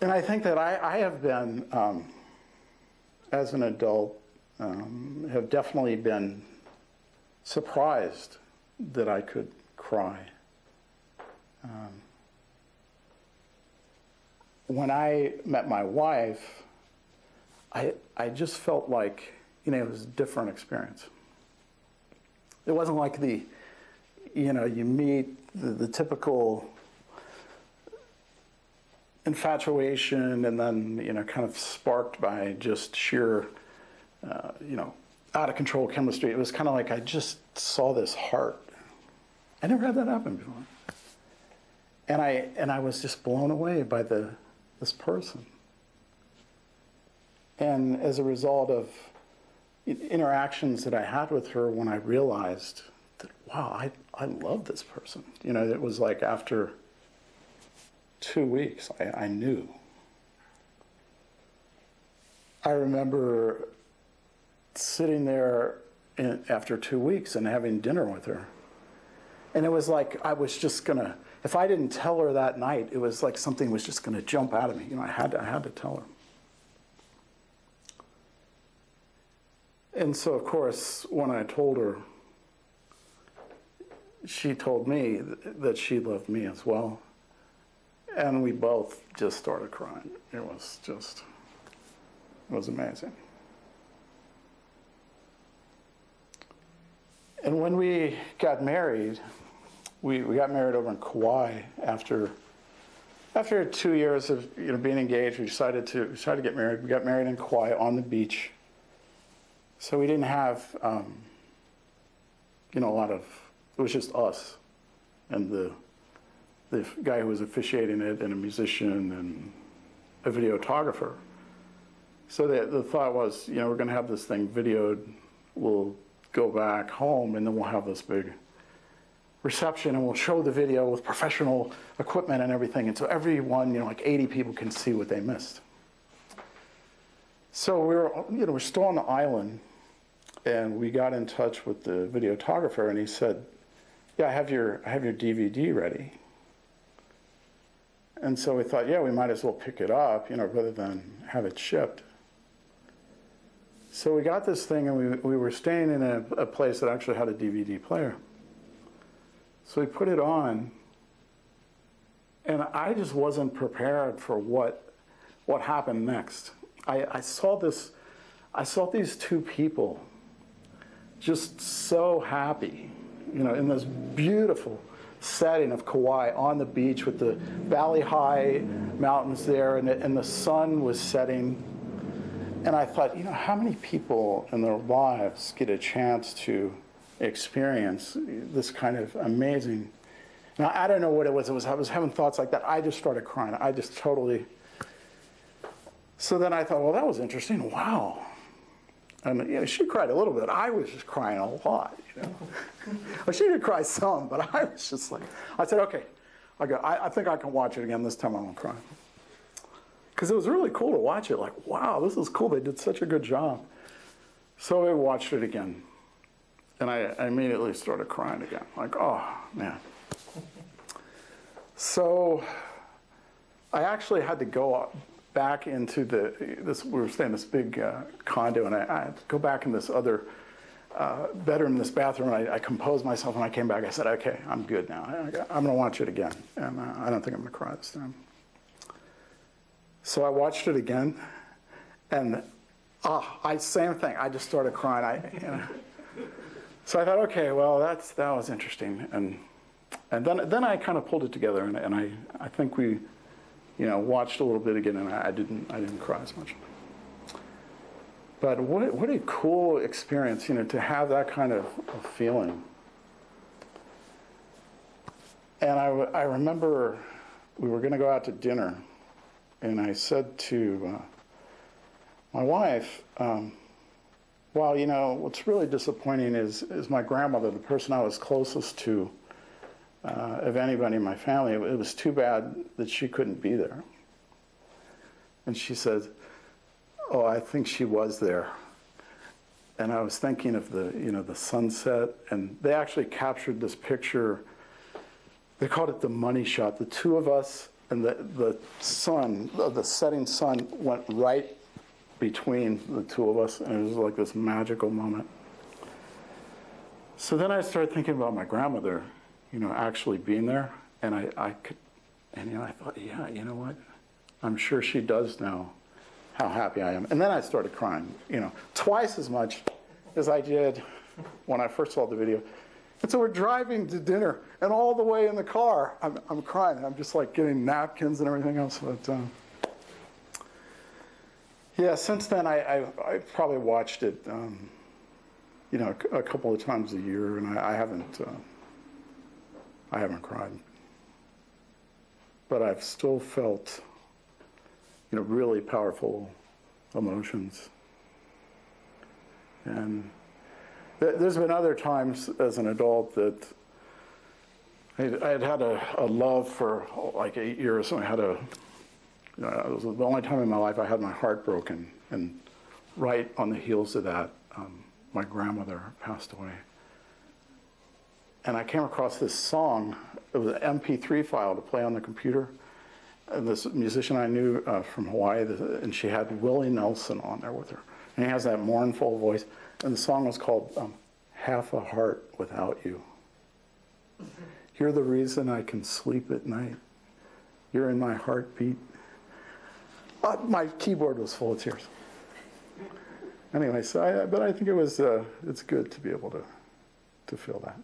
And I think that I have been, as an adult, have definitely been surprised that I could cry. When I met my wife, I just felt like, you know, it was a different experience. It wasn't like the, you know, you meet the typical infatuation and then, you know, kind of sparked by just sheer, you know, out of control chemistry. It was kind of like I just saw this heart. I never had that happen before. And I was just blown away by this person. And as a result of interactions that I had with her, when I realized that, wow, I love this person. You know, it was like after 2 weeks, I knew. I remember sitting there after 2 weeks and having dinner with her. And it was like I was just gonna, if I didn't tell her that night, it was like something was just gonna jump out of me. You know, I had to tell her. And so, of course, when I told her, she told me that she loved me as well. And we both just started crying. It was amazing. And when we got married, we got married over in Kauai after 2 years of, you know, being engaged. We decided to get married. We got married in Kauai on the beach. So we didn't have, you know, a lot of, it was just us and the guy who was officiating it and a musician and a videographer. So the thought was, you know, we're going to have this thing videoed. We'll go back home and then we'll have this big reception and we'll show the video with professional equipment and everything. And so everyone, you know, like 80 people can see what they missed. So we're still on the island, and we got in touch with the videographer, and he said, yeah, I have your DVD ready. And so we thought, yeah, we might as well pick it up, you know, rather than have it shipped. So we got this thing, and we were staying in a place that actually had a DVD player. So we put it on, and I just wasn't prepared for what happened next. I saw these two people just so happy, you know, in this beautiful setting of Kauai on the beach with the valley high mountains there, and the sun was setting. And I thought, you know, how many people in their lives get a chance to experience this kind of amazing. Now, I don't know what it was. I was having thoughts like that. I just started crying. I just totally. So then I thought, well, that was interesting. Wow. And, you know, she cried a little bit. I was just crying a lot, you know. Well, she did cry some, but I was just like, I said, okay, I think I can watch it again. This time I won't cry. Because it was really cool to watch it. Like, wow, this is cool. They did such a good job. So I watched it again. And I immediately started crying again. Like, oh, man. So I actually had to go back into we were staying in this big condo, and I had to go back in this other bedroom, this bathroom, and I composed myself. When I came back, I said, okay, I'm good now. I'm going to watch it again. And I don't think I'm going to cry this time. So I watched it again, and same thing. I just started crying. You know. So I thought, okay, well, that was interesting. And then I kind of pulled it together, and I think we, you know, watched a little bit again, and I didn't cry as much. But what a cool experience, you know, to have that kind of feeling. And I remember we were going to go out to dinner, and I said to my wife, well, you know, what's really disappointing is my grandmother, the person I was closest to of anybody in my family. It was too bad that she couldn't be there. And she said, oh, I think she was there. And I was thinking of the sunset, and they actually captured this picture. They called it the money shot. The two of us and the sun, the setting sun went right between the two of us, and it was like this magical moment. So then I started thinking about my grandmother, actually being there, and I thought, yeah, you know what? I'm sure she does know how happy I am. And then I started crying, twice as much as I did when I first saw the video. And so we're driving to dinner, and all the way in the car, I'm crying. I'm just like getting napkins and everything else. But yeah, since then I probably watched it, a couple of times a year, and I haven't cried. But I've still felt, really powerful emotions. And there's been other times as an adult that I had a love for like 8 years. And it was the only time in my life I had my heart broken. And right on the heels of that, my grandmother passed away. And I came across this song. It was an MP3 file to play on the computer. And this musician I knew from Hawaii, and she had Willie Nelson on there with her. And he has that mournful voice. And the song was called Half a Heart Without You. You're the reason I can sleep at night. You're in my heartbeat. My keyboard was full of tears. Anyway, but I think it's good to be able to feel that.